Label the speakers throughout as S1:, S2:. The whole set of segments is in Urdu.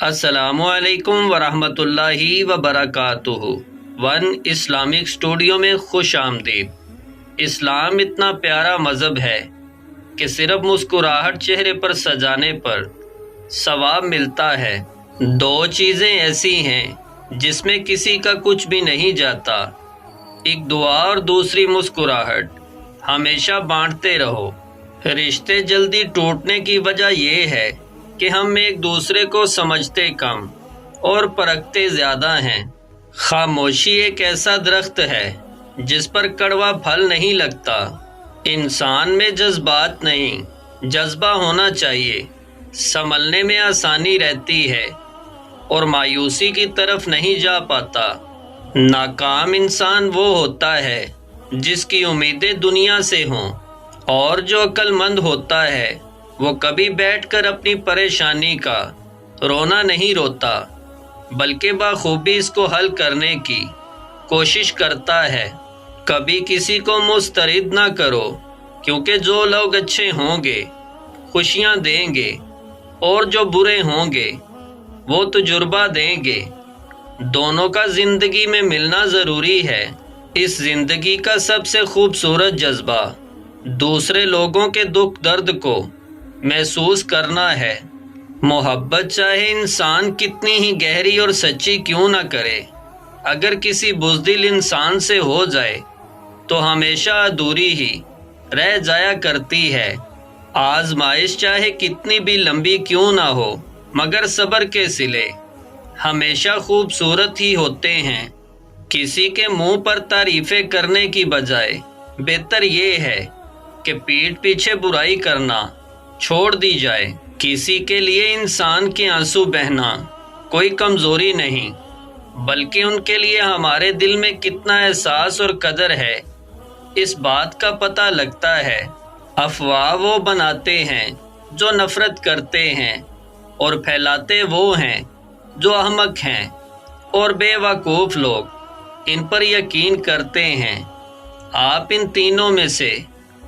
S1: السلام علیکم ورحمۃ اللہ وبرکاتہ۔ ون اسلامک اسٹوڈیو میں خوش آمدید۔ اسلام اتنا پیارا مذہب ہے کہ صرف مسکراہٹ چہرے پر سجانے پر ثواب ملتا ہے۔ دو چیزیں ایسی ہیں جس میں کسی کا کچھ بھی نہیں جاتا، ایک دعا اور دوسری مسکراہٹ۔ ہمیشہ بانٹتے رہو۔ رشتے جلدی ٹوٹنے کی وجہ یہ ہے کہ ہم ایک دوسرے کو سمجھتے کم اور پرکھتے زیادہ ہیں۔ خاموشی ایک ایسا درخت ہے جس پر کڑوا پھل نہیں لگتا۔ انسان میں جذبات نہیں، جذبہ ہونا چاہیے۔ سنبھلنے میں آسانی رہتی ہے اور مایوسی کی طرف نہیں جا پاتا۔ ناکام انسان وہ ہوتا ہے جس کی امیدیں دنیا سے ہوں، اور جو عقل مند ہوتا ہے وہ کبھی بیٹھ کر اپنی پریشانی کا رونا نہیں روتا، بلکہ بخوبی اس کو حل کرنے کی کوشش کرتا ہے۔ کبھی کسی کو مسترد نہ کرو، کیونکہ جو لوگ اچھے ہوں گے خوشیاں دیں گے، اور جو برے ہوں گے وہ تجربہ دیں گے۔ دونوں کا زندگی میں ملنا ضروری ہے۔ اس زندگی کا سب سے خوبصورت جذبہ دوسرے لوگوں کے دکھ درد کو محسوس کرنا ہے۔ محبت چاہے انسان کتنی ہی گہری اور سچی کیوں نہ کرے، اگر کسی بزدل انسان سے ہو جائے تو ہمیشہ ادھوری ہی رہ جایا کرتی ہے۔ آزمائش چاہے کتنی بھی لمبی کیوں نہ ہو، مگر صبر کے صلے ہمیشہ خوبصورت ہی ہوتے ہیں۔ کسی کے منہ پر تعریفیں کرنے کی بجائے بہتر یہ ہے کہ پیٹھ پیچھے برائی کرنا چھوڑ دی جائے۔ کسی کے لیے انسان کے آنسو بہنا کوئی کمزوری نہیں، بلکہ ان کے لیے ہمارے دل میں کتنا احساس اور قدر ہے، اس بات کا پتہ لگتا ہے۔ افواہ وہ بناتے ہیں جو نفرت کرتے ہیں، اور پھیلاتے وہ ہیں جو احمق ہیں، اور بے وقوف لوگ ان پر یقین کرتے ہیں۔ آپ ان تینوں میں سے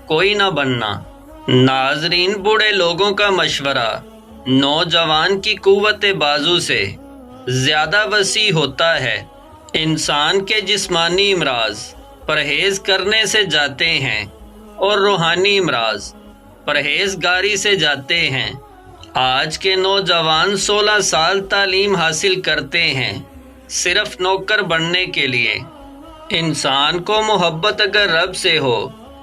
S1: کوئی نہ بننا۔ ناظرین، بوڑھے لوگوں کا مشورہ نوجوان کی قوت بازو سے زیادہ وسیع ہوتا ہے۔ انسان کے جسمانی امراض پرہیز کرنے سے جاتے ہیں، اور روحانی امراض پرہیزگاری سے جاتے ہیں۔ آج کے نوجوان 16 سال تعلیم حاصل کرتے ہیں صرف نوکر بننے کے لیے۔ انسان کو محبت اگر رب سے ہو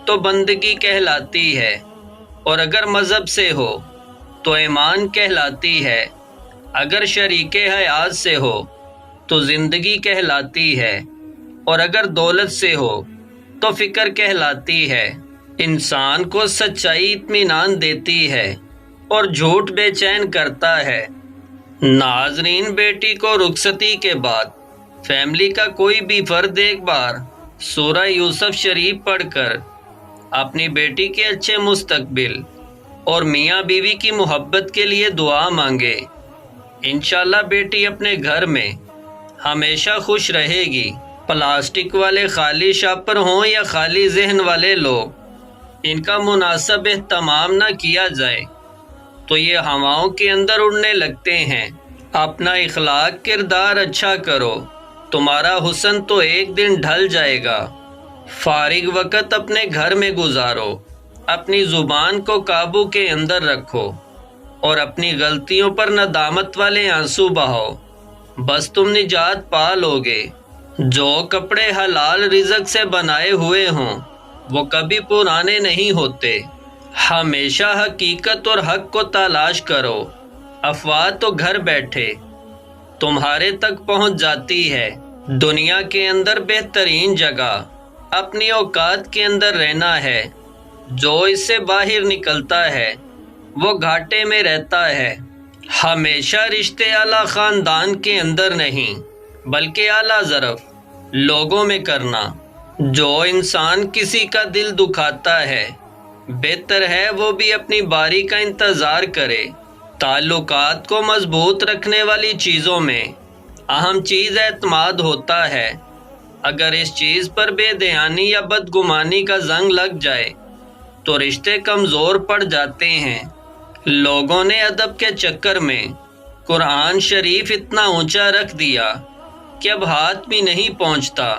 S1: تو بندگی کہلاتی ہے، اور اگر مذہب سے ہو تو ایمان کہلاتی ہے۔ اگر شریک حیات سے ہو تو زندگی کہلاتی ہے، اور اگر دولت سے ہو تو فکر کہلاتی ہے۔ انسان کو سچائی اطمینان دیتی ہے اور جھوٹ بے چین کرتا ہے۔ ناظرین، بیٹی کو رخصتی کے بعد فیملی کا کوئی بھی فرد ایک بار سورہ یوسف شریف پڑھ کر اپنی بیٹی کے اچھے مستقبل اور میاں بیوی کی محبت کے لیے دعا مانگے۔ انشاءاللہ بیٹی اپنے گھر میں ہمیشہ خوش رہے گی۔ پلاسٹک والے خالی شاپر ہوں یا خالی ذہن والے لوگ، ان کا مناسب اہتمام نہ کیا جائے تو یہ ہواؤں کے اندر اڑنے لگتے ہیں۔ اپنا اخلاق کردار اچھا کرو، تمہارا حسن تو ایک دن ڈھل جائے گا۔ فارغ وقت اپنے گھر میں گزارو، اپنی زبان کو قابو کے اندر رکھو، اور اپنی غلطیوں پر ندامت والے آنسو بہاؤ، بس تم نجات پا لوگے۔ جو کپڑے حلال رزق سے بنائے ہوئے ہوں وہ کبھی پرانے نہیں ہوتے۔ ہمیشہ حقیقت اور حق کو تلاش کرو۔ افواہ تو گھر بیٹھے تمہارے تک پہنچ جاتی ہے۔ دنیا کے اندر بہترین جگہ اپنی اوقات کے اندر رہنا ہے۔ جو اس سے باہر نکلتا ہے وہ گھاٹے میں رہتا ہے۔ ہمیشہ رشتے اعلیٰ خاندان کے اندر نہیں، بلکہ اعلیٰ ظرف لوگوں میں کرنا۔ جو انسان کسی کا دل دکھاتا ہے بہتر ہے وہ بھی اپنی باری کا انتظار کرے۔ تعلقات کو مضبوط رکھنے والی چیزوں میں اہم چیز اعتماد ہوتا ہے۔ اگر اس چیز پر بے دھیانی یا بدگمانی کا زنگ لگ جائے تو رشتے کمزور پڑ جاتے ہیں۔ لوگوں نے ادب کے چکر میں قرآن شریف اتنا اونچا رکھ دیا کہ اب ہاتھ بھی نہیں پہنچتا۔